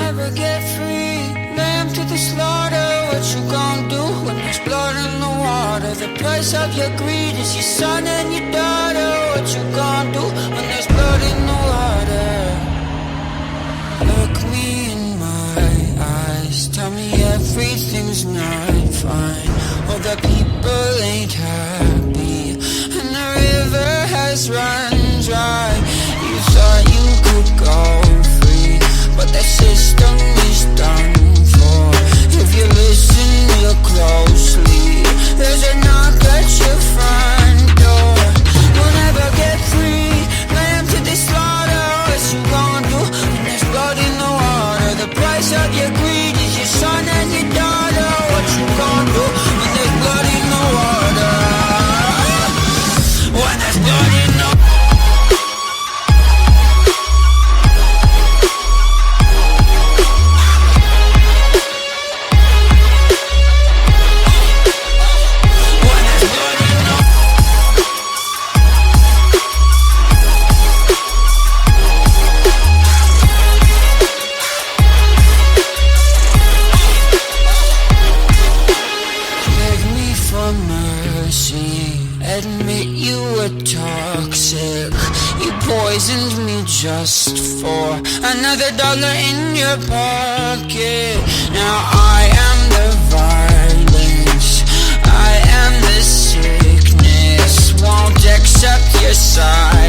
never get free. Lamb to the slaughter, what you gon' do when there's blood in the water? The price of your greed is your son and your daughter. What you gon' do when there's blood in the water? Look me in my eyes, tell me everything's not fine. All the people ain't happy, and the river has run dry. You thought you could go free, but that system is done for. If you listen real closely, there's a knock at your front door. You'll never get free. Lamb to the slaughter, what you gon' do when there's blood in the water? The price of your greed is your son and your daughter. What you gon' do when there's blood in the water? When there's blood in the water. Admit you were toxic. You poisoned me just for another dollar in your pocket. Now I am the violence, I am the sickness. Won't accept your side.